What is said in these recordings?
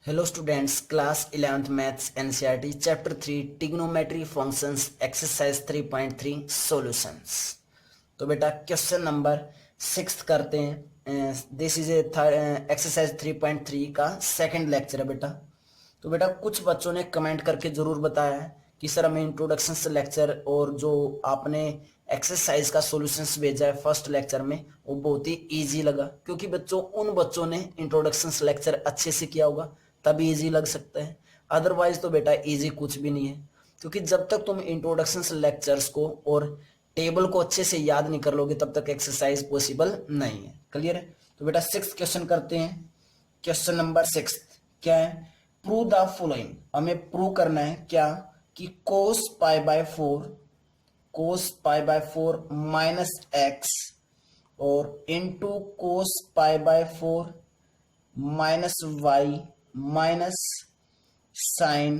Hello students, class 11th maths NCERT chapter 3 trigonometry functions exercise 3.3 solutions. तो बेटा question number 6 करते हैं। This is exercise 3.3 का second lecture है बेटा। तो बेटा कुछ बच्चों ने कमेंट करके जरूर बताया है कि सर हमें इंट्रोडक्शन से लेक्चर और जो आपने एक्सरसाइज का सॉल्यूशंस भेजा है फर्स्ट लेक्चर में वो बहुत ही इजी लगा, क्योंकि उन बच्चों ने इंट्रोडक्शन से लेक्चर अच्छे से किया होगा तभी इजी लग सकता है। अदरवाइज तो बेटा इजी कुछ भी नहीं है, क्योंकि जब तक तुम इंट्रोडक्शन से लेक्चर्स को और टेबल को अच्छे से याद नहीं कर लोगे तब तक एक्सरसाइज पॉसिबल नहीं है। क्लियर है? तो बेटा 6 क्वेश्चन करते हैं। क्वेश्चन नंबर 6 क्या है? Prove the following. हमें प्रूव करना है क्या कि cos pi by four minus x और into cos pi by four minus y minus sine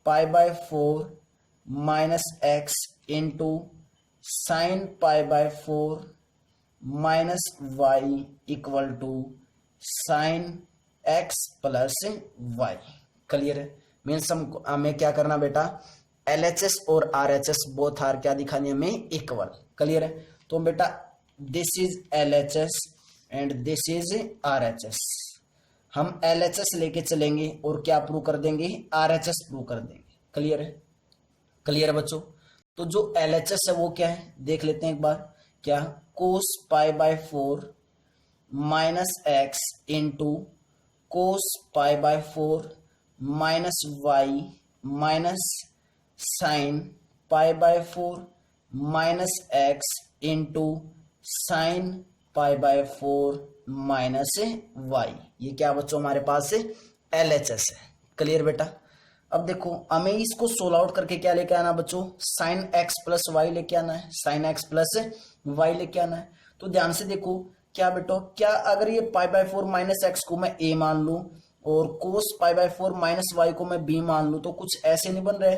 pi by four minus x into sine pi by four minus y equal to sine x plus y. Clear है? Means हमें क्या करना बेटा, LHS और RHS both are क्या दिखानी हमें equal. Clear है? तो बेटा this is LHS and this is RHS। हम LHS लेके चलेंगे और क्या प्रूव कर देंगे, RHS प्रूव कर देंगे। क्लियर है? क्लियर है बच्चों? तो जो LHS है वो क्या है देख लेते हैं एक बार। क्या? Cos pi by four minus x into cos pi by four minus y minus sine pi by four minus x into sine pi by four minus y. ये क्या बच्चों हमारे पास है LHS है। क्लियर बेटा? अब देखो हमें इसको सोल्व आउट करके क्या लेके आना बच्चों, साइन एक्स प्लस वाई लेके आना है, साइन एक्स प्लस वाई लेके आना है। तो ध्यान से देखो क्या बेटो, क्या अगर ये pi by four minus x को मैं ए मान लूं और cos pi by four minus y को मैं बी मान लूं तो कुछ ऐसे नहीं बन रहे,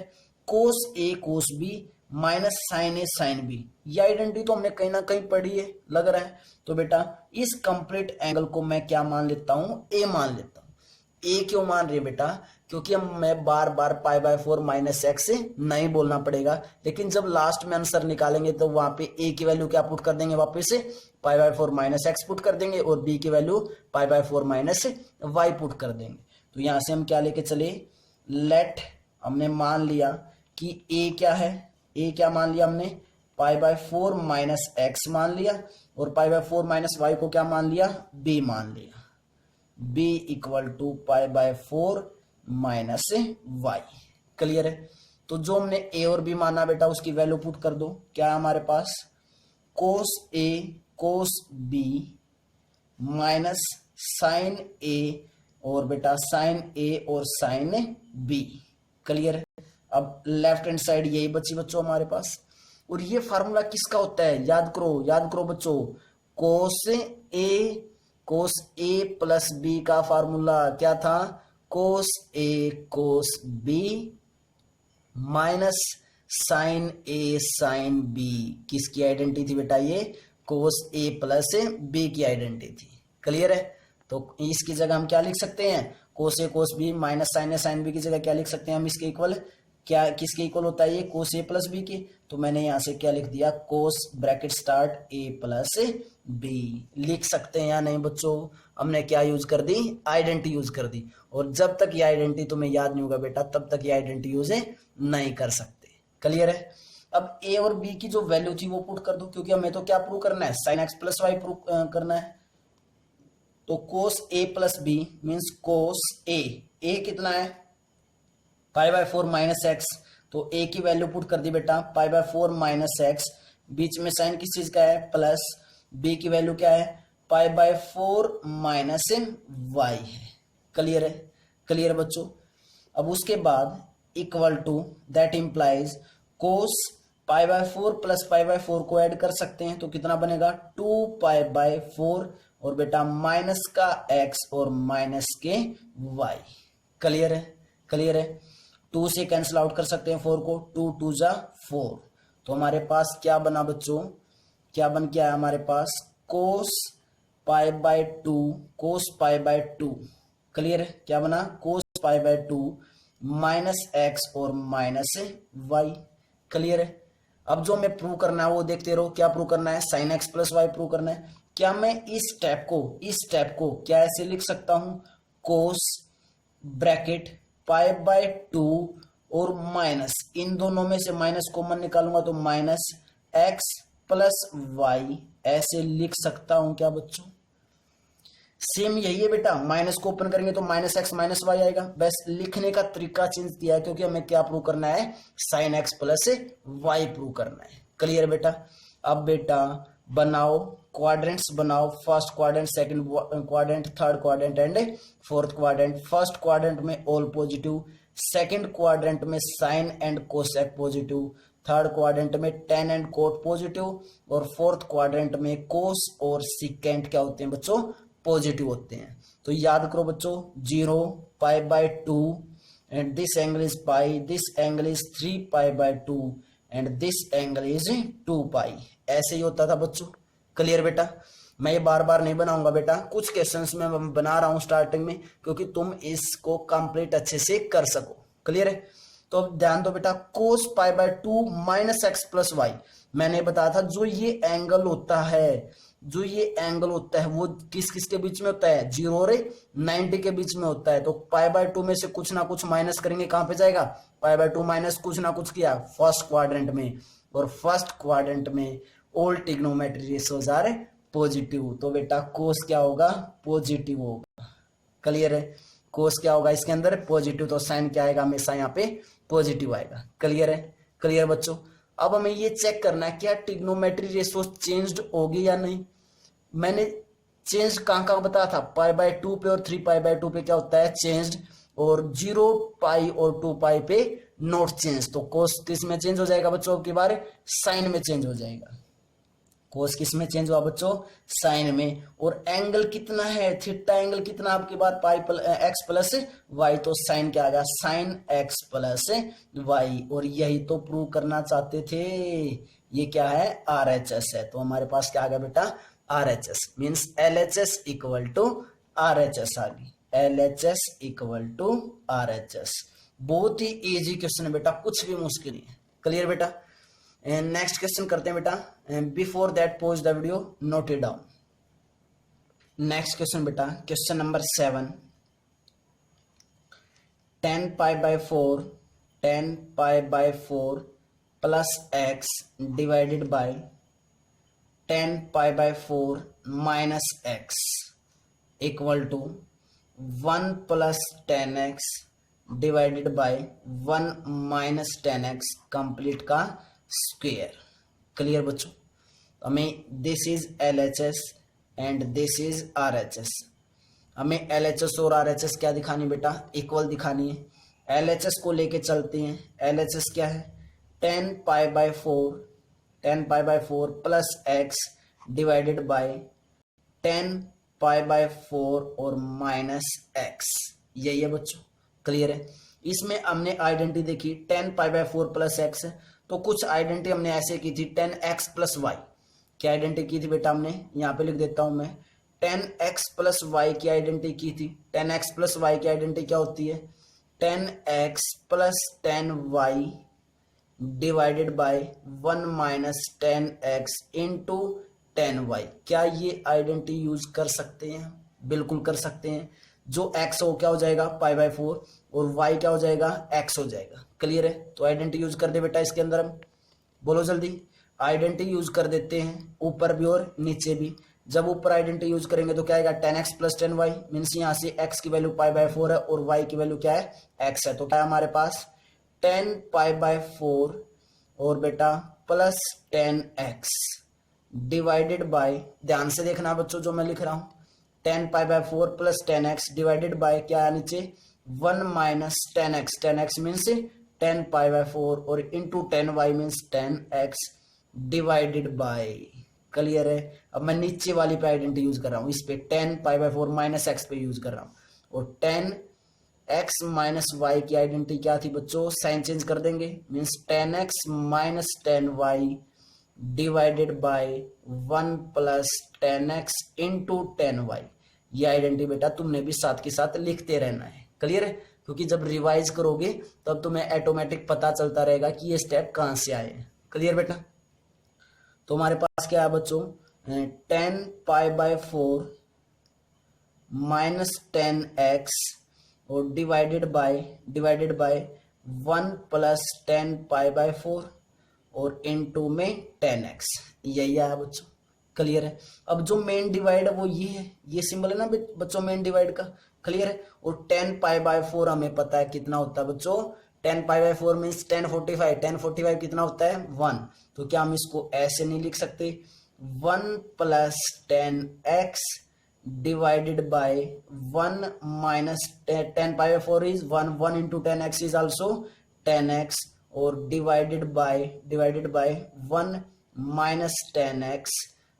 कोस ए कोस बी माइनस साइन ए साइन बी। ये आइडेंटिटी तो हमने कहीं ना कहीं पढ़ी है लग रहा है। तो बेटा इस कंप्लीट एंगल को मैं क्या मान लेता हूं, ए मान लेता हूं। ए क्यों मान रही है बेटा, क्योंकि हम मैं बार बार pi by four minus x से नहीं बोलना पड़ेगा, लेकिन जब लास्ट में आंसर निकालेंगे तो वहां पे ए की वैल्यू क्या पुट कर देंगे, वापस से pi by four minus x put कर देंगे और बी की value pi by four minus y put कर देंगे। तो यहां से हम क्या लेके चले, लेट हमने मान लिया कि ए क्या है, ए क्या मान लिया हमने, pi by four minus x मान लिया और pi by four minus y को क्या मान लिया, बी मान लिया। b equal to pi by four minus y. Clear है? तो जो हमने a और b माना बेटा उसकी वैल्यू पुट कर दो। क्या है हमारे पास, cos a cos b minus sine a और बेटा साइन a और साइन b। क्लियर है? अब लेफ्ट हैंड साइड यही बची बच्चों हमारे पास। और ये फार्मूला किसका होता है, याद करो बच्चों, कोस ए प्लस बी का फार्मूला क्या था, कोस ए कोस बी माइनस साइन ए साइन बी। किसकी आइडेंटिटी थी बेटा, ये कोस ए प्लस बी की आइडेंटिटी थी। क्लियर है? तो इसकी जगह हम क्या लिख सकते हैं, कोस ए कोस बी माइनस साइन ए साइन बी की जगह क्या लिख सकते हैं हम, इसके इक्वल क्या, किसके इक्वल होता है ये, कोस ए प्लस बी की। तो मैंने यहां से क्या लिख दिया, कोस ब्रैकेट स्टार्ट ए प्लस बी। लिख सकते हैं या नहीं बच्चों? हमने क्या यूज कर दी, आइडेंटिटी यूज कर दी। और जब तक ये आइडेंटिटी तुम्हें याद नहीं होगा बेटा तब तक ये आइडेंटिटी यूज नहीं कर सकते। क्लियर है? अब ए और बी की जो वैल्यू थी वो पुट कर दो, क्योंकि हमें तो क्या प्रूव करना है, sine x plus y prove करना है। तो cos a plus b means cos a कितना है, pi by four minus x. तो ए की वैल्यू पुट कर दी बेटा, pi by four minus x, बीच में साइन किस चीज का है, प्लस, बी की वैल्यू क्या है, pi by four minus y है। क्लियर है? क्लियर बच्चों? अब उसके बाद equal to that implies cos pi by four plus pi by four को ऐड कर सकते हैं तो कितना बनेगा, टू पाई बाय फोर और बेटा माइनस का एक्स और माइनस के वाई। क्लियर है? क्लियर है? टू से कैंसिल आउट कर सकते हैं फोर को, टू टू जा फोर। तो हमारे पास क्या बना बच्चों, क्या बन के आया हमारे पास, cos pi by two, cos pi by two clear है, क्या बना cos pi by 2 minus x और माइनस वाई। क्लियर है। अब जो हमें प्रूव करना है वो देखते रहो, क्या प्रूव करना है, sine x plus y prove करना है। क्या मैं इस स्टेप को क्या ऐसे लिख सकता हूं, कोस ब्रैकेट पाई बाय 2 और माइनस, इन दोनों में से माइनस कॉमन निकालूंगा तो माइनस एक्स प्लस वाई ऐसे लिख सकता हूं क्या बच्चों। सेम यही है बेटा, माइनस को ओपन करेंगे तो माइनस एक्स माइनस वाई आएगा, बस लिखने का तरीका चेंज किया है क्योंकि हमें क्या प्रूव करना है, sine x plus y prove करना है। क्लियर बेटा। अब बेटा बनाओ क्वाड्रेंट्स बनाओ, first quadrant, second quadrant, third quadrant and fourth quadrant. First quadrant में ऑल पॉजिटिव, सेकंड क्वाड्रेंट में sine and cosec positive, third quadrant में टेन एंड कोट पॉजिटिव, और फोर्थ क्वाड्रेंट में कोस और सिकेंट क्या होते हैं बच्चों, पॉजिटिव होते हैं। तो याद करो बच्चों, 0 पाई by 2 and this angle is pi, this angle is 3 pi by 2 and this angle is 2 पाई, ऐसे ही होता था बच्चों। क्लियर बेटा। मैं ये बार बार नहीं बनाऊंगा बेटा, कुछ क्वेश्चंस में मैं बना रहा हूं स्टार्टिंग में क्योंकि तुम इसको कंप्लीट अच्छे से कर सको। क्लियर है। तो अब ध्यान दो बेटा, cos pi by 2 minus x plus y, मैंने बताया था जो ये एंगल होता है, जो ये एंगल होता है वो किस किस के बीच में होता है, 0 और 90 के बीच में होता है। तो पाई बाय 2 में से कुछ ना कुछ माइनस करेंगे, कहां पे जाएगा, पाई बाय 2 माइनस कुछ ना कुछ किया फर्स्ट क्वाड्रेंट में, और फर्स्ट क्वाड्रेंट में all trigonometry ratios are positive, तो बेटा कोस क्या होगा, पॉजिटिव होगा। क्लियर है। कोस क्या होगा इसके अंदर, पॉजिटिव, तो साइन क्या आएगा, हमेशा यहाँ पे पॉजिटिव आएगा। क्लियर है। क्लियर बच्चों। अब हमें ये चेक करना है क्या ट्रिग्नोमेट्री रेशियो चेंज्ड होगी या नहीं। मैंने चेंज कहां कहां बताया था, पाई बाय 2 पे और 3 पाई बाय 2 पे क्या होता है, चेंज्ड, और 0 पाई और 2 पाई पे नॉट चेंज। तो कोस किस में चेंज हो जाएगा बच्चों, की बार साइन में चेंज हो जाएगा। कोस किस में चेंज हुआ बच्चों, साइन में। और एंगल कितना है, थीटा एंगल कितना आपके बाद पाई एक्स प्लस वाई, तो साइन क्या आ गया, साइन एक्स प्लस वाई। और यही तो प्रूव करना चाहते थे, ये क्या है, RHS है। तो हमारे पास क्या आ गया बेटा, RHS means LHS equal to RHS आ गई, LHS इक्वल टू RHS। बहुत ही इजी क्वेश्चन है बेटा, कुछ भी मुश्किल नहीं है। क्लियर बेटा। नेक्स्ट क्वेश्चन करते हैं बेटा, before that pause the video, note it down. Next question बेटा, question number 7, 10 pi by 4 10 pi by 4 plus x divided by 10 pi by 4 minus x equal to 1 plus 10x divided by 1 minus 10x complete का square. Clear बच्चों। हमें this is LHS and this is RHS। हमें LHS और RHS क्या दिखानी बेटा, equal दिखानी है। LHS को लेके चलते हैं। LHS क्या है, 10 pi by 4 plus x divided by 10 pi by 4 और माइनस एक्स, यही है बच्चों। क्लियर है। इसमें हमने आइडेंटिटी देखी 10 पाई बाय 4 प्लस एक्स है, तो कुछ आइडेंटिटी हमने ऐसे की थी 10x प्लस वाई। क्या आइडेंटिटी की थी बेटा हमने, यहाँ पे लिख देता हूं मैं, 10x प्लस वाई की आइडेंटिटी की थी। 10x प्लस वाई की आइडेंटिटी क्या होती है, 10x plus 10y divided by 1 minus 10x into 10y। क्या ये आइडेंटिटी यूज कर सकते हैं, बिल्कुल कर सकते हैं। जो x हो क्या हो जाएगा, पाई बाय 4, और y क्या हो जाएगा, x हो जाएगा। क्लियर है। तो आइडेंटिटी यूज कर दे बेटा इसके अंदर, हम बोलो जल्दी। आइडेंटिटी यूज कर देते हैं ऊपर भी और नीचे भी। जब ऊपर आइडेंटिटी यूज करेंगे तो क्या आएगा, 10x प्लस 10y, मीन्स यहाँ से x की वैल्यू पाई बाय 4 है और y की वैल्यू क्या है, x है। तो क्या है हमारे पास 10 पाई बाय 4 और बेटा प्लस 10x डिवाइडेड बाय, ध्यान से देखना बच्चों जो मैं लिख रहा हूं, 10 pi by 4 plus 10x divided bye क्या है नीचे 1 minus 10x, 10x means 10 pi by 4 और into 10y means 10x divided bye. Clear है। अब मैं नीचे वाली पे आइडेंटिटी यूज कर रहा हूं, इस पे 10 पाई बाय 4 माइनस एक्स पे यूज कर रहा हूं, और 10x माइनस वाई की आइडेंटिटी क्या थी बच्चों, साइन चेंज कर देंगे, means 10x minus 10y divided by 1 plus 10x into 10y। ये आइडेंटिटी बेटा तुमने भी साथ के साथ लिखते रहना है। क्लियर है? क्योंकि जब रिवाइज करोगे तब तुम्हें ऑटोमेटिक पता चलता रहेगा कि ये स्टेप कहाँ से आए हैं। क्लियर बेटा? तो हमारे पास क्या है बच्चों, 10π/4 माइनस 10x और डिवाइडेड बाय 1 प्लस 10π/4 और इनटू में 10x, यही आया बच्चों। क्लियर है? अब जो मेन डिवाइड है वो ये है, ये सिंबल है ना बच्चों मेन डिवाइड का। क्लियर है? और 10π/4 हमें पता है कितना होता है बच्चों, 10π/4 मीन्स 1045, 1045 कितना होता है 1। तो क्या हम इसको ऐसे नहीं लिख सकते, 1 plus 10x divided by 1 minus 10π/4 is 1, 1 into 10x is also 10x और डिवाइडेड बाय 1 माइनस 10x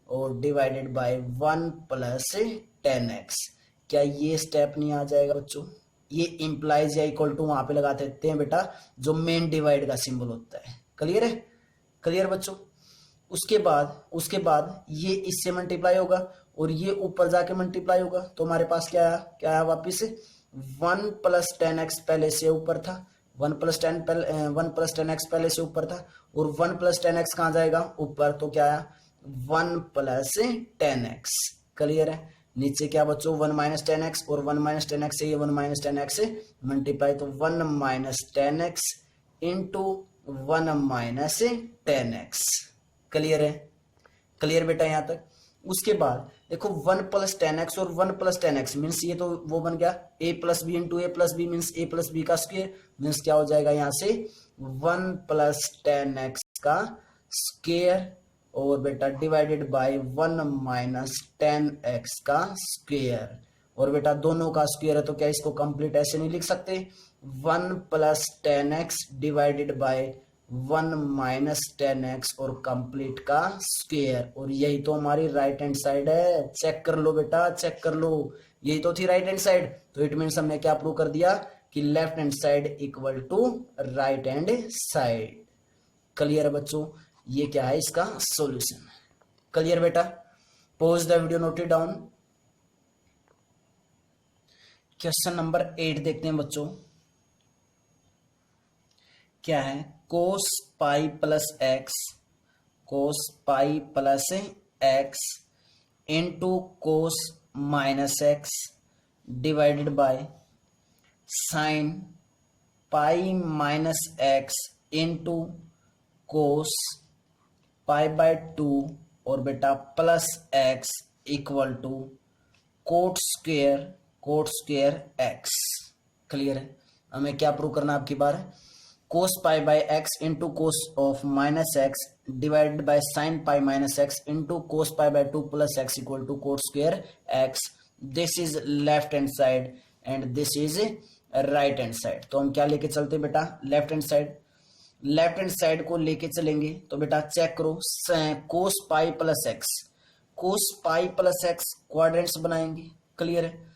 और डिवाइडेड बाय 1 प्लस 10x। क्या ये स्टेप नहीं आ जाएगा बच्चों? ये इंप्लाइज या इक्वल टू वहां पे लगा देते हैं बेटा जो मेन डिवाइड का सिंबल होता है। क्लियर है? क्लियर बच्चों? उसके बाद ये इससे मल्टीप्लाई होगा और ये ऊपर जाके मल्टीप्लाई होगा। तो हमारे पास क्या आया वापिस 1 प्लस 10x पहले से ऊपर था, 1 प्लस 10x पहले से ऊपर था और 1 प्लस 10x कहाँ जाएगा ऊपर, तो क्या आया 1 प्लस 10x। क्लियर है? नीचे क्या बच्चों 1 माइनस 10x और 1 माइनस 10x से ये 1 माइनस 10x से मल्टीप्लाई, तो 1 minus 10x into 1 minus 10x। Clear है? क्लियर बेटा यहाँ तक? उसके बाद देखो 1 प्लस 10x और 1 प्लस 10x मीन्स ये तो वो बन गया a plus b into a plus b means a plus b का स्क्वायर, मीन्स क्या हो जाएगा यहाँ से 1 प्लस 10x का स्क्वायर और बेटा डिवाइडेड बाय 1 माइनस 10x का स्क्वायर। और बेटा दोनों का स्क्वायर है तो क्या इसको कंप्लीट ऐसे नहीं लिख सकते, 1 plus 10x divided by 1 minus 10x और कंप्लीट का स्क्वायर। और यही तो हमारी राइट हैंड साइड है, चेक कर लो बेटा, चेक कर लो, यही तो थी राइट हैंड साइड। तो इट मीन्स हमने क्या प्रूव कर दिया कि left hand side equal to right hand side. Clear है बच्चों? ये क्या है इसका सॉल्यूशन। क्लियर बेटा? Pause the video, note it down. Question number 8 देखते हैं बच्चों। क्या है, cos pi plus x into cos minus x divided by sine pi minus x into cos π/2 और बेटा plus x equal to cot square x. Clear है? हमें क्या प्रूव करना आपकी बार, cos π/x into cos of minus x divided by sine pi minus x into cos π/2 plus x equal to cot square x. This is left hand side and this is right hand side. तो हम क्या लेके चलते बेटा, left hand side को लेके चलेंगे। तो बेटा चेक करो, कोस पाई प्लस एक्स क्वाड्रेंट्स बनाएंगे। क्लियर है?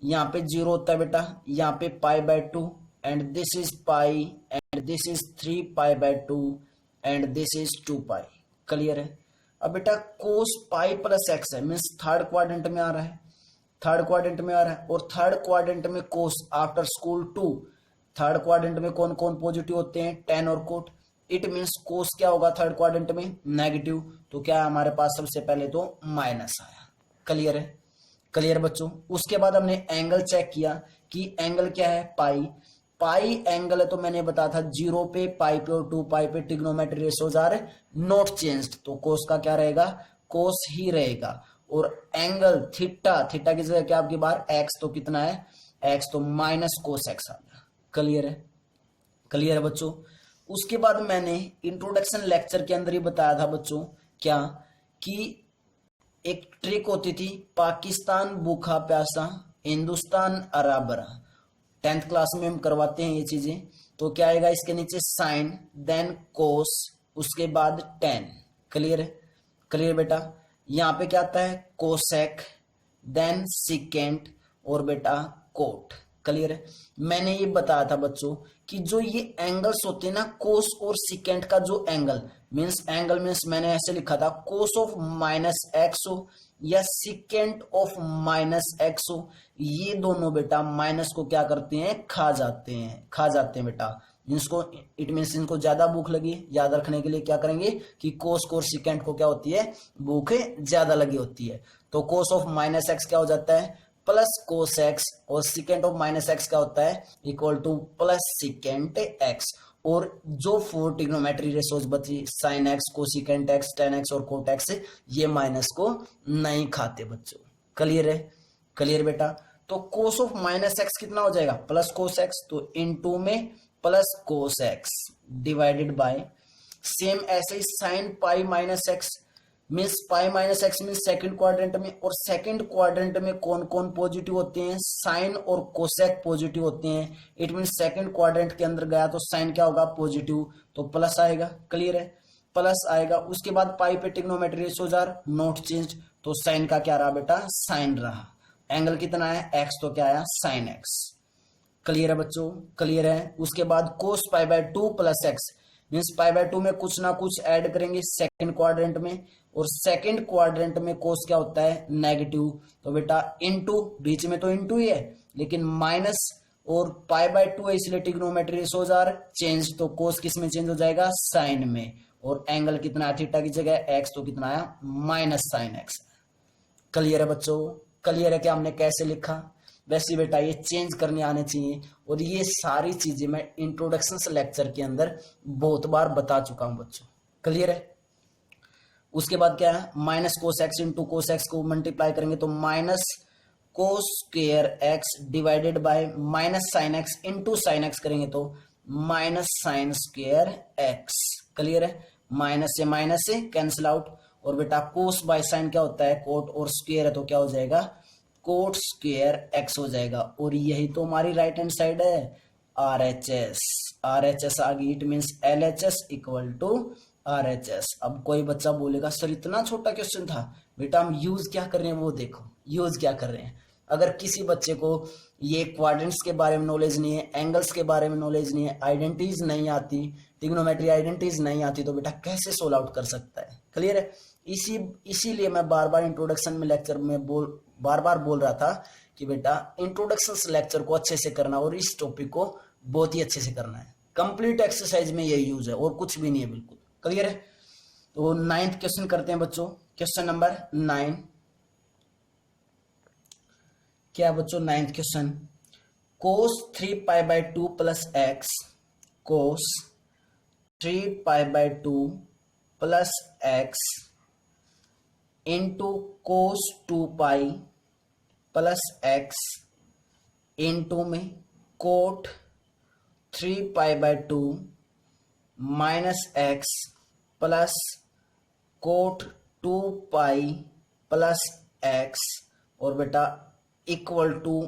यहाँ पे 0 होता है बेटा, यहाँ पे π/2 and this is pi and this is 3π/2 and this is 2π। Clear है? अब बेटा कोस पाई प्लस एक्स है मीन्स थर्ड क्वाड्रेंट में आ रहा है, और थर्ड क्वाड्रेंट में cos after school 2, third quadrant में कौन कौन पॉजिटिव होते हैं, टेन और कोट। इट मीन्स कोस क्या होगा थर्ड क्वाड्रेंट में, नेगेटिव। तो क्या है हमारे पास सबसे पहले तो माइनस आया। क्लियर है? क्लियर बच्चों? उसके बाद हमने एंगल चेक किया कि एंगल क्या है, पाई एंगल है। तो मैंने बताया था 0 पे, पाई पे और 2π पे trigonometry ratios are not changed, तो कोस का क्या रहेगा, कोस ही रहेगा। और एंगल थीटा की जगह क्या आपकी बार एक्स, तो कितना है एक्स, तो माइनस कोस एक्स आ गया। क्लियर है? क्लियर है बच्चों? उसके बाद मैंने इंट्रोडक्शन लेक्चर के अंदर ही बताया था बच्चों क्या, कि एक ट्रिक होती थी, पाकिस्तान भूखा प्यासा हिंदुस्तान हरा भरा। 10th क्लास में हम करवाते हैं ये चीजें। तो क्या आएगा इसके नीचे साइन, देन कोस, उसके बाद टेन। क्लियर है? क्लियर बेटा? यहाँ पे क्या आता है कोसेक, देन सिकेंट और बेटा कोट। क्लियर है। मैंने ये बताया था बच्चों कि जो ये एंगल्स होते हैं ना, कोस और सिकेंट का जो एंगल मीन्स मैंने ऐसे लिखा था, कोस ऑफ माइनस एक्स हो या सिकेंट ऑफ माइनस एक्स हो, ये दोनों बेटा माइनस को क्या करते हैं, खा जाते हैं बेटा। इनको इट मीन्स इनको ज्यादा भूख लगी, याद रखने के लिए क्या करेंगे कि कोस को और सिकेंट को क्या होती है, भूख ज्यादा लगी होती है। तो कोस ऑफ माइनस एक्स क्या हो जाता है, प्लस कोस एक्स, और सिकेंट ऑफ माइनस एक्स क्या होता है, equal two plus secant x. और जो 4 ट्रिग्नोमेट्री रेशोज बची, sine x, cosecant x, ten x और कोट एक्स, ये माइनस को नहीं खाते बच्चों। क्लियर है, क्लियर बेटा। तो कोस ऑफ माइनस एक्स कितना हो जाएगा, प्लस कोस एक्स, तो इनटू में plus cos x divided by, same ऐसे ही sine pi minus x, means pi minus x means second quadrant में, और सेकंड क्वाड्रेंट में कौन कौन पॉजिटिव होते हैं, साइन और कोसेक पॉजिटिव होते हैं। इट मीन्स सेकंड क्वाड्रेंट के अंदर गया तो साइन क्या होगा, पॉजिटिव, तो प्लस आएगा। क्लियर है, प्लस आएगा। उसके बाद पाई पे trigonometry ratios are not change, तो साइन का क्या रहा बेटा, साइन रहा। एंगल कितना है, एक्स, तो क्या आया, साइन एक्स। क्लियर है बच्चों, क्लियर है। उसके बाद cos pi by 2 plus x, means pi by 2 में कुछ ना कुछ ऐड करेंगे सेकंड क्वाड्रेंट में, और सेकंड क्वाड्रेंट में कोस क्या होता है, नेगेटिव, तो बेटा इनटू, बीच में तो इनटू ही है लेकिन माइनस, और पाई बाय 2 है इसलिए ट्रिग्नोमेट्री रेशोज आर चेंज, तो कोस किस में चेंज हो जाएगा, साइन में, और एंगल कितना है, थीटा की जगह एक्स, तो कितना आया, माइनस साइन एक्स। क्लियर है बच्चों, क्लियर है कि हमने कैसे लिखा, वैसे बेटा ये चेंज करने आने चाहिए। और ये सारी चीजें मैं इंट्रोडक्शन लेक्चर के अंदर बहुत बार बता चुका हूं बच्चों। क्लियर है। उसके बाद क्या है, minus cos x into cos x को मल्टीप्लाई करेंगे तो minus cos square x divided bye minus sign x into sine x करेंगे तो minus sine square x. Clear है, माइनस से कैंसिल आउट, और बेटा कोस बाय साइन क्या होता है, कोट, और स्क्वायर है तो क्या हो जाएगा, कोट स्क्वायर एक्स हो जाएगा। और यही तो हमारी राइट हैंड साइड है, आर एच एस आ गई, it means L H S equal to R H S. अब कोई बच्चा बोलेगा सर इतना छोटा क्वेश्चन था, बेटा हम यूज क्या कर रहे हैं वो देखो, यूज क्या कर रहे हैं। अगर किसी बच्चे को ये क्वाड्रेंट्स के बारे में नॉलेज नहीं है, एंगल्स के बारे में नॉलेज नहीं है, आइडेंटिटीज नहीं आती, ट्रिग्नोमेट्री आइडेंटिटीज नहीं आती, तो बेटा कैसे सोल्व आउट कर सकता है। क्लियर है, इसीलिए मैं बार बार इंट्रोडक्शन में लेक्चर में बार बार बोल रहा था कि बेटा इंट्रोडक्शन लेक्चर को अच्छे से करना और इस टॉपिक को बहुत ही अच्छे से करना है। कंप्लीट एक्सरसाइज में यही यूज है और कुछ भी नहीं है, बिल्कुल क्लियर है। तो 9th क्वेश्चन करते हैं बच्चों, क्वेश्चन नंबर 9 क्या बच्चों, 9th question, cos 3 pi by 2 plus x, cos 3 pi by 2 plus x into cos 2 pi plus x into में cot 3 pi by 2 minus x plus cot 2 pi plus x, और बेटा equal to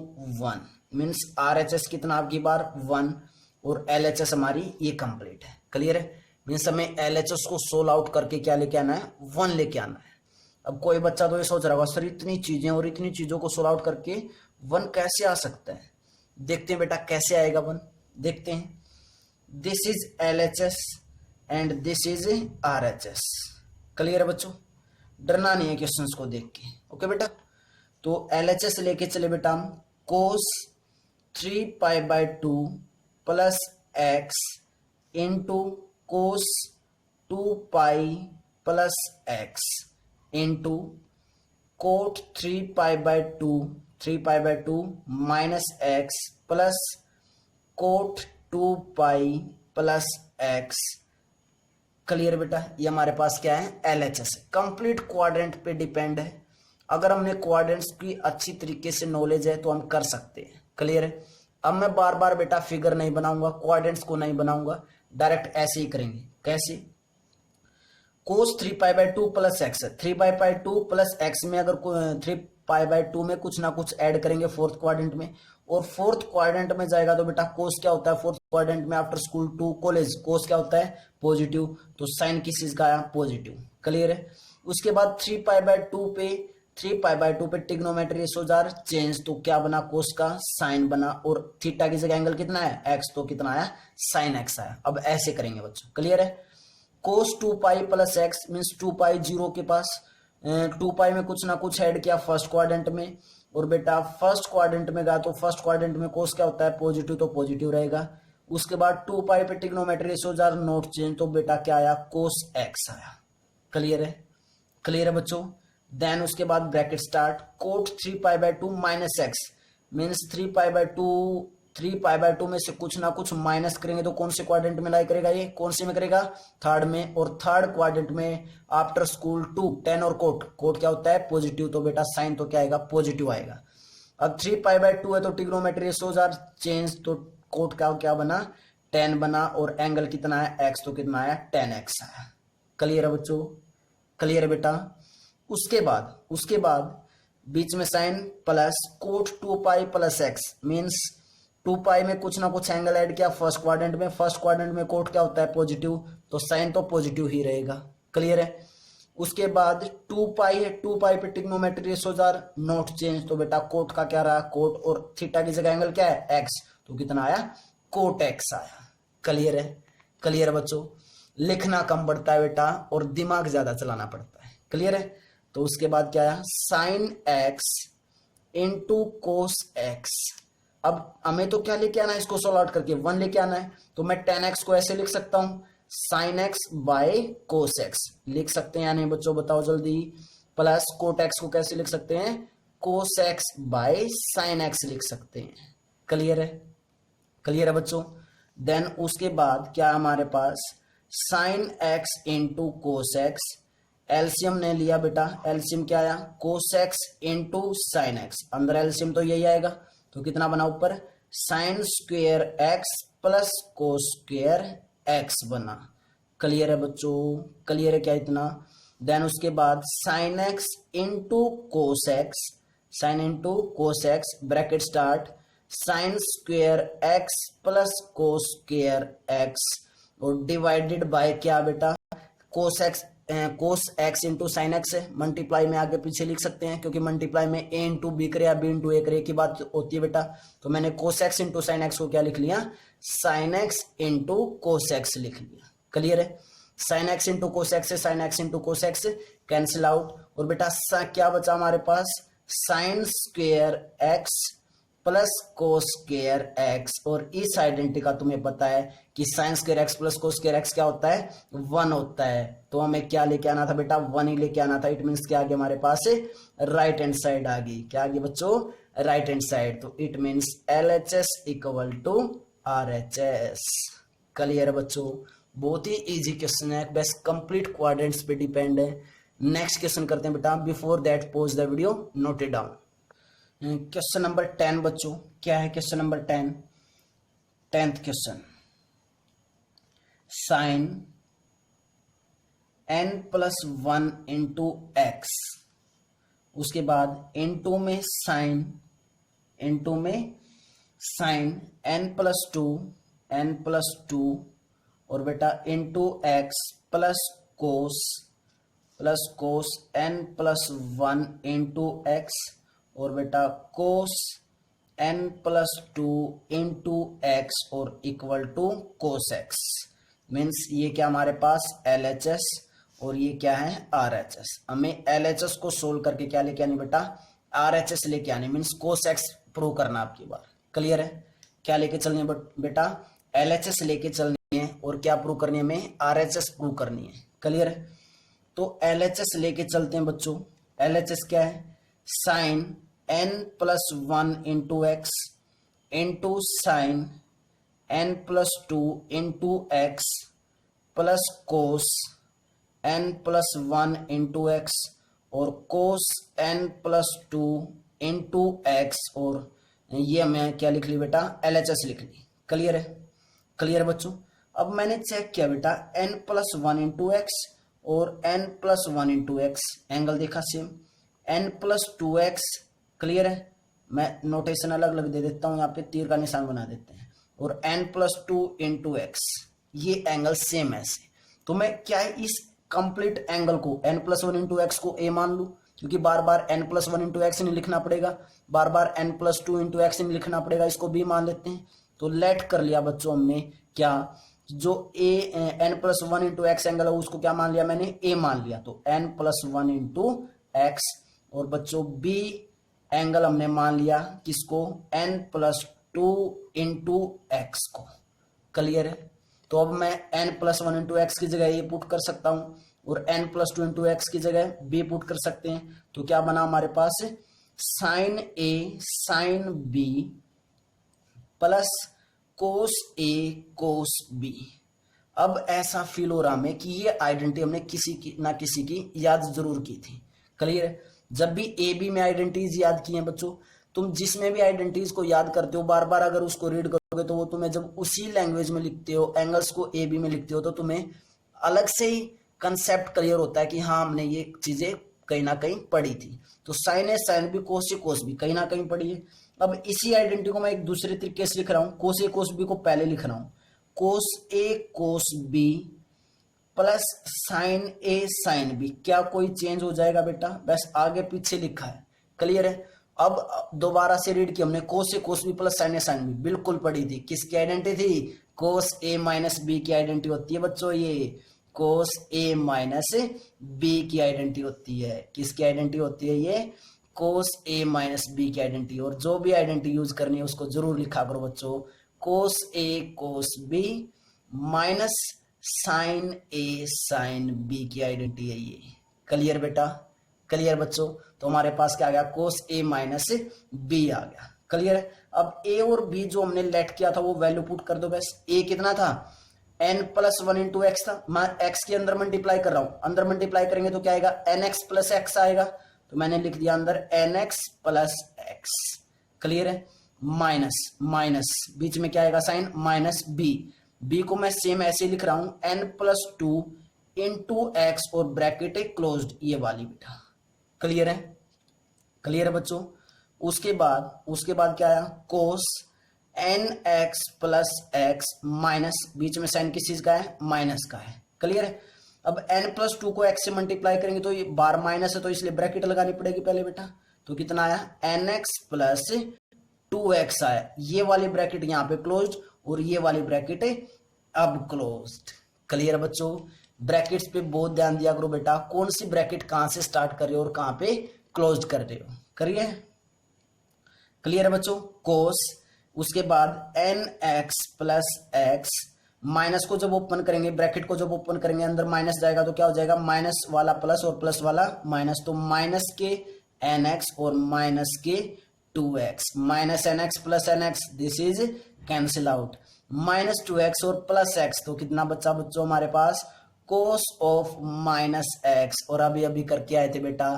1, means R H S कितना आपकी बार 1, और L H S हमारी ये complete है। Clear है, मीन्स हमें एल एच एस को सोल्व आउट करके क्या लेके आना है, 1 लेके आना है। अब कोई बच्चा तो ये सोच रहा होगा सर इतनी चीजें और इतनी चीजों को सोल्व आउट करके 1 कैसे आ सकता है। देखते हैं बेटा कैसे आएगा 1, देखते हैं। This is L H S and this is are H S. Clear है बच्चों, डरना नहीं है क्वेश्चंस को देख के। ओके बेटा, तो एल एच एस लेके चले बेटा हम, कोस 3 pi by 2 plus x into cos 2 pi plus x into coat 3 pi by 2 minus x plus cot 2 pi plus x. Clear बेटा, ये हमारे पास क्या है, L H S, complete quadrant पे डिपेंड है। अगर हमने क्वाड्रेंट्स की अच्छी तरीके से नॉलेज है तो हम कर सकते हैं। क्लियर है, अब मैं बार बार बेटा फिगर नहीं बनाऊंगा, क्वाड्रेंट्स को नहीं बनाऊंगा, डायरेक्ट ऐसे ही करेंगे। कैसे, कोस 3 pi by 2 plus x, 3 pi by 2 plus x में अगर 3 पाई बाय 2 में कुछ ना कुछ ऐड करेंगे फोर्थ क्वाड्रेंट में, और फोर्थ क्वाड्रेंट में जाएगा तो बेटा कोस क्या होता है, फोर्थ क्वाड्रेंट में आफ्टर स्कूल टू कॉलेज कोस क्या होता है, पॉजिटिव, तो साइन किस चीज का आया, पॉजिटिव। क्लियर है, उसके बाद 3 पाई बाय 2 पे 3π/2 पे ट्रिग्नोमेट्री रेशो जार चेंज, तो क्या बना, कोस का साइन बना, और थीटा की जगह एंगल कितना है, एक्स, तो कितना आया, साइन एक्स आया। अब ऐसे करेंगे बच्चों, क्लियर है। कोस 2π + x मीन्स 2π जीरो के पास, 2π में कुछ ना कुछ ऐड किया फर्स्ट क्वाड्रेंट में, और बेटा फर्स्ट क्वाड्रेंट में गया तो फर्स्ट क्वाड्रेंट में कोस क्या होता है, पॉजिटिव, तो पॉजिटिव रहेगा। उसके बाद 2π पे trigonometry ratio are not change, तो बेटा क्या आया, कोस एक्स आया। क्लियर है, क्लियर है बच्चों। देन उसके बाद bracket start, cot 3π/2 - x means 3π/2 में से कुछ ना कुछ माइनस करेंगे तो कौन से क्वाड्रेंट में लाई करेगा, ये कौन से में करेगा, थर्ड में, और थर्ड क्वाड्रेंट में आफ्टर स्कूल 2 10 और कोट क्या होता है, पॉजिटिव, तो बेटा साइन तो क्या आएगा, पॉजिटिव आएगा। अब 3π/2 है तो ट्रिग्नोमेट्री रेशोज आर चेंज, तो कोट का क्या बना, 10 बना, और एंगल कितना है, एक्स, तो कितना आया, 10x आया। क्लियर है बच्चों, क्लियर है बेटा। उसके बाद बीच में sine plus cot 2π + x means 2π में कुछ ना कुछ एंगल ऐड किया फर्स्ट क्वाड्रेंट में, फर्स्ट क्वाड्रेंट में कोट क्या होता है, पॉजिटिव, तो साइन तो पॉजिटिव ही रहेगा। क्लियर है। उसके बाद 2π है, 2π पे trigonometry ratios are not change, तो बेटा कोट का क्या रहा, कोट, और थीटा की जगह एंगल क्या है, एक्स, तो कितना आया, कोट एक्स आया। क्लियर है, क्लियर है बच्चों। लिखना कम पड़ता है बेटा और दिमाग ज्यादा चलाना पड़ता है। क्लियर है। तो उसके बाद क्या आया, sign x into cos x. अब हमें तो क्या लेके आना है, इसको सॉल्व आउट करके 1 लेके आना है, तो मैं tan x को ऐसे लिख सकता हूं, sine x by cos x लिख सकते हैं या नहीं बच्चों, बताओ जल्दी। प्लस कोट एक्स को कैसे लिख सकते हैं, cos x by sine x लिख सकते हैं। क्लियर है, क्लियर है बच्चों। देन उसके बाद क्या हमारे पास, sine x into cos x, LCM ने लिया बेटा, एलसीएम क्या आया, cos x into sine x, अंदर एलसीएम तो यही आएगा, तो कितना बना ऊपर, sine square x plus cos square x बना। क्लियर है बच्चों, क्लियर है क्या इतना। देन उसके बाद sine x into cos x, sine into cos x, bracket start, sine square x plus cos square x, और डिवाइडेड बाय क्या बेटा, कोस एक्स इंटू साइन एक्स है, मल्टीप्लाई में आगे पीछे लिख सकते हैं, क्योंकि मल्टीप्लाई में ए इंटू बी करे या बी इंटू ए करे की बात होती है बेटा। तो मैंने cos x into sine x को क्या लिख लिया, sine x into cos x लिख लिया। क्लियर है। Sine x into cos x से sine x into cos x cancel out, और बेटा क्या बचा हमारे पास, sine square x plus cos square x, और इस आइडेंटिटी का तुम्हें पता है कि sine square x plus cos square x क्या होता है, 1 होता है। तो हमें क्या लेके आना था बेटा, 1 ही लेके आना था। इट मीन्स क्या आ गया हमारे पास, राइट हैंड साइड आ गई। क्या आ गई बच्चों, राइट हैंड साइड। तो it means LHS equal to RHS। Clear है बच्चों, बहुत ही इजी क्वेश्चन है, बस कंप्लीट क्वाड्रेंट्स पे डिपेंड है। नेक्स्ट क्वेश्चन करते हैं बेटा, before that pause the video, note it down. Question number 10 बच्चों, क्या है question number 10, 10th question, sine n+1 into x, उसके बाद इंटू में साइन n+2 और बेटा into x plus cos n+1 into x, और बेटा कोस n+2 इंटू एक्स, और equal to cos x. Means ये क्या हमारे पास LHS और ये क्या है RHS। हमें LHS को सोल्व करके क्या लेके आनी बेटा, RHS लेके आनी, मीन्स कोस एक्स प्रूव करना आपकी बार। क्लियर है। क्या लेके चलनी है बेटा, LHS लेके चलनी है, और क्या प्रूव करनी है हमें, RHS प्रूव करनी है। क्लियर है। तो LHS लेके चलते हैं बच्चों। LHS क्या है, sine n+1 into x into sine n+2 into x plus cos n+1 into x, और कोस n+2 इंटू एक्स, और ये मैं क्या लिख ली बेटा, LHS लिख ली। क्लियर है, क्लियर है बच्चों। अब मैंने चेक किया बेटा, n+1 इंटू एक्स और n+1 इंटू एक्स, एंगल देखा सेम, n+2x। क्लियर है। मैं नोटेशन अलग अलग दे देता हूं, यहाँ पे तीर का निशान बना देते हैं, और n+2 इंटू एक्स, ये एंगल सेम है ऐसे। तो मैं क्या है, इस कंप्लीट एंगल को n+1 इंटू एक्स को a मान लू, क्योंकि बार बार n plus one into x नहीं लिखना पड़ेगा, बार बार n plus two into x नहीं लिखना पड़ेगा, इसको b मान लेते हैं। तो लेट कर लिया बच्चों हमने क्या, जो n plus one into x angle है उसको क्या मान लिया मैंने, a मान लिया, तो n plus one into x. और बच्चों b एंगल हमने मान लिया किसको, n plus two into x को। क्लियर है। तो अब मैं n plus one into x की जगह ये पुट कर सकता हूं और n plus two into x की जगह b पुट कर सकते हैं। तो क्या बना हमारे पास, sine a sine b plus cos a cos b। अब ऐसा फील हो रहा हमें कि ये आइडेंटिटी हमने किसी की ना किसी की याद जरूर की थी। क्लियर है। जब भी ए बी में आइडेंटिटीज याद की हैं बच्चों, तुम जिसमें भी आइडेंटिटीज को याद करते हो बार बार अगर उसको रीड करोगे तो वो तुम्हें जब उसी लैंग्वेज में लिखते हो, एंगल्स को ए बी में लिखते हो, तो तुम्हें अलग से ही कंसेप्ट क्लियर होता है कि हाँ हमने ये चीजें कहीं ना कहीं पढ़ी थी। तो साइन ए साइन बी कोस ए कोस बी कहीं ना कहीं पढ़ी है। अब इसी आइडेंटिटी को मैं एक दूसरे तरीके से लिख रहा हूँ, कोस ए कोस बी को पहले लिख रहा हूँ, कोस ए कोस बी प्लस साइन ए साइन बी। क्या कोई चेंज हो जाएगा बेटा, बस आगे पीछे लिखा है। क्लियर है। अब दोबारा से रीड किया हमने, कोस ए कोस बी प्लस साइन ए साइन बी, बिल्कुल पढ़ी थी। किसकी आइडेंटिटी थी, कोस ए माइनस बी की आइडेंटिटी होती है बच्चों, ये कोस ए माइनस बी की आइडेंटिटी होती है। किसकी आइडेंटिटी होती है, ये कोस ए माइनस बी की आइडेंटिटी। और जो भी आइडेंटिटी यूज करनी है उसको जरूर लिखा करो बच्चों, कोस ए कोस बी माइनस साइन ए साइन बी की आइडेंटिटी है ये। क्लियर बेटा, क्लियर बच्चों। तो हमारे पास क्या आ गया, कोस ए माइनस बी आ गया। क्लियर है। अब ए और बी जो हमने लेट किया था वो वैल्यू पुट कर दो बस। ए कितना था, n plus one into x था, मैं x के अंदर मल्टीप्लाई कर रहा हूं, अंदर मल्टीप्लाई करेंगे तो क्या आएगा, nx प्लस एक्स आएगा। तो मैंने लिख दिया अंदर nx प्लस एक्स। क्लियर है। माइनस माइनस बीच में क्या आएगा, साइन माइनस बी को मैं सेम ऐसे लिख रहा हूं, n plus two into x और ब्रैकेट क्लोज्ड, ये वाली बेटा। क्लियर है, क्लियर है बच्चों। उसके बाद क्या आया, cos n x plus x minus, बीच में साइन किस चीज का है, माइनस का है। क्लियर है। अब n प्लस टू को x से मल्टीप्लाई करेंगे तो ये बार माइनस है तो इसलिए ब्रैकेट लगानी पड़ेगी पहले बेटा। तो कितना आया, n x plus two x आया, ये वाली ब्रैकेट यहाँ पे क्लोज्ड और ये वाली ब्रैकेट अब क्लोज्ड। क्लियर बच्चों। ब्रैकेट्स पे बहुत ध्यान दिया करो बेटा, कौन सी ब्रैकेट कहां से स्टार्ट कर रहे हो और कहां पे क्लोज कर रहे हो। करिए। क्लियर है बच्चों। कोस, उसके बाद n x plus x, minus को जब ओपन करेंगे, ब्रैकेट को जब ओपन करेंगे अंदर माइनस जाएगा तो क्या हो जाएगा, माइनस वाला प्लस और प्लस वाला माइनस, तो माइनस के एन एक्स और माइनस के two x, minus n x plus n x, this is cancel out, minus two x और प्लस एक्स, तो कितना बच्चा बच्चों हमारे पास, कोस ऑफ माइनस एक्स। और अभी अभी करके आए थे बेटा,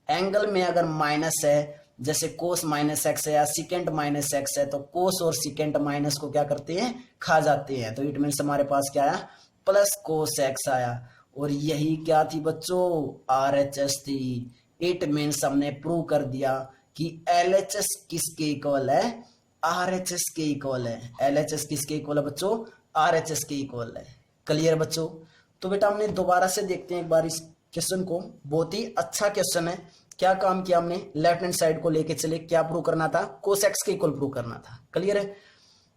एंगल में अगर माइनस है, जैसे कोस माइनस एक्स है या सिकेंट माइनस एक्स है, तो कोस और सिकेंट माइनस को क्या करते हैं, खा जाते हैं। तो इट मीन्स हमारे पास क्या आया, प्लस कोस एक्स आया। और यही क्या थी बच्चों, RHS थी। इट मीन्स हमने प्रूव कर दिया कि LHS किसके इक्वल है, RHS के इक्वल है। LHS किसके इक्वल है बच्चों, RHS के इक्वल है। क्लियर बच्चों। तो बेटा हमने दोबारा से देखते हैं एक बार इस क्वेश्चन को, बहुत ही अच्छा क्वेश्चन है। क्या काम किया हमने, लेफ्ट हैंड साइड को लेके चले, क्या प्रूव करना था, कोस एक्स के इक्वल प्रूव करना था। क्लियर है।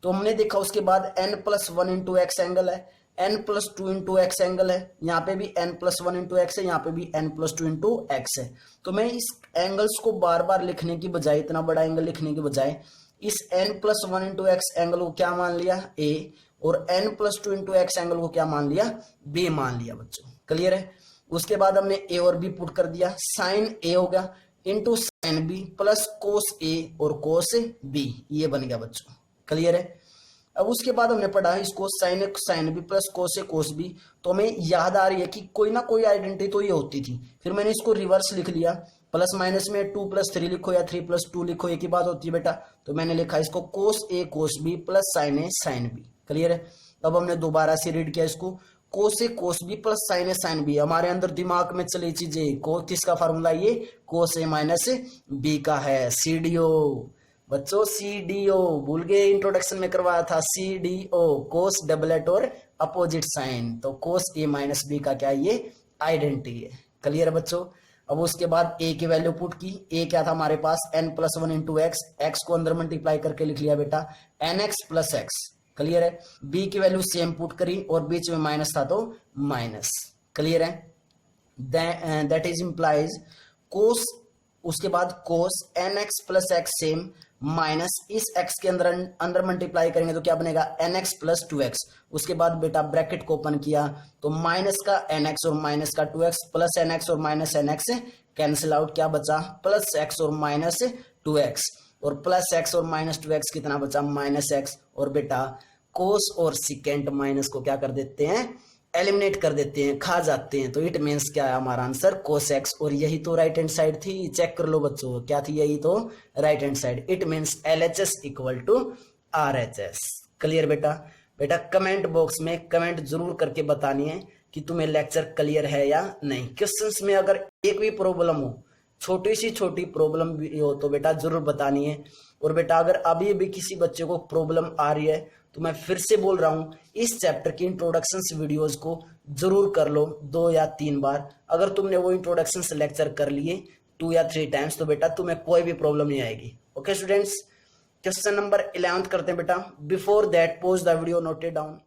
तो हमने देखा उसके बाद n plus one into x angle है, n plus two into x angle है, यहाँ पे भी n plus one into x है, यहाँ पे भी n plus two into x है। तो मैं इस एंगल्स को बार बार लिखने की बजाय, इतना बड़ा एंगल लिखने की बजाय, इस n plus one into x angle को क्या मान लिया, a, और n plus two into x angle को क्या मान लिया, b मान लिया बच्चों। क्लियर है। उसके बाद हमने a और b पुट कर दिया, साइन a हो गया into sine b plus cos a और कोस b, ये बन गया बच्चों। क्लियर है। अब उसके बाद हमने पढ़ा इसको साइन ए साइन बी प्लस कोस ए कोस बी, तो हमें याद आ रही है कि कोई ना कोई आइडेंटिटी तो ये होती थी। फिर मैंने इसको रिवर्स लिख लिया, प्लस माइनस में 2 प्लस 3 लिखो या 3 प्लस 2 लिखो, एक ही बात होती है बेटा। तो मैंने लिखा इसको कोस ए कोस बी प्लस साइन ए साइन बी। क्लियर है। अब हमने दोबारा से रीड किया इसको, कोस ए कोस बी प्लस साइन ए साइन बी। हमारे अंदर दिमाग में चली चीजें, किसका फार्मूला, ये कोस ए माइनस बी का है, CDO बच्चों, CDO भूल गए, इंट्रोडक्शन में करवाया था, CDO कोस डबलेट और अपोजिट साइन। तो कोस ए माइनस बी का क्या, ये आइडेंटिटी है। क्लियर है बच्चों। अब उसके बाद a की वैल्यू पुट की, a क्या था हमारे पास n+1 इंटू एक्स, एक्स को अंदर मल्टीप्लाई करके लिख लिया बेटा nx प्लस एक्स, क्लियर है। b की वैल्यू सेम पुट करी और बीच में माइनस था तो माइनस, क्लियर है। दैट इज इंप्लाइज कोस, उसके बाद कोस nx plus x same minus इस x के अंदर मल्टीप्लाई करेंगे तो क्या बनेगा nx प्लस 2x। उसके बाद बेटा ब्रैकेट को ओपन किया तो माइनस का nx और माइनस का 2x प्लस nx और माइनस nx कैंसिल आउट, क्या बचा प्लस x और माइनस 2x, और प्लस x और माइनस 2x कितना बचा माइनस x, और बेटा कोस और सिकेंट माइनस को क्या कर देते हैं एलिमिनेट कर देते हैं, खा जाते हैं। तो इट मीन्स क्या है हमारा आंसर कोस एक्स, और यही तो राइट हैंड साइड थी, चेक कर लो बच्चों क्या थी, यही तो right hand side. It means LHS equal to RHS, clear बेटा। बेटा कमेंट बॉक्स में कमेंट जरूर करके बतानी है कि तुम्हें लेक्चर क्लियर है या नहीं। क्वेश्चंस में अगर एक भी प्रॉब्लम हो, छोटी सी छोटी प्रॉब्लम भी हो तो बेटा जरूर बतानी है। और बेटा अगर अभी भी किसी बच्चे को प्रॉब्लम आ रही है तो मैं फिर से बोल रहा हूं इस चैप्टर की इंट्रोडक्शन वीडियोस को जरूर कर लो 2 या 3 बार। अगर तुमने वो इंट्रोडक्शन लेक्चर कर लिए 2 या 3 टाइम्स तो बेटा तुम्हें कोई भी प्रॉब्लम नहीं आएगी। ओके स्टूडेंट्स, क्वेश्चन नंबर 11 करते हैं बेटा। Before that pause the video, note it down.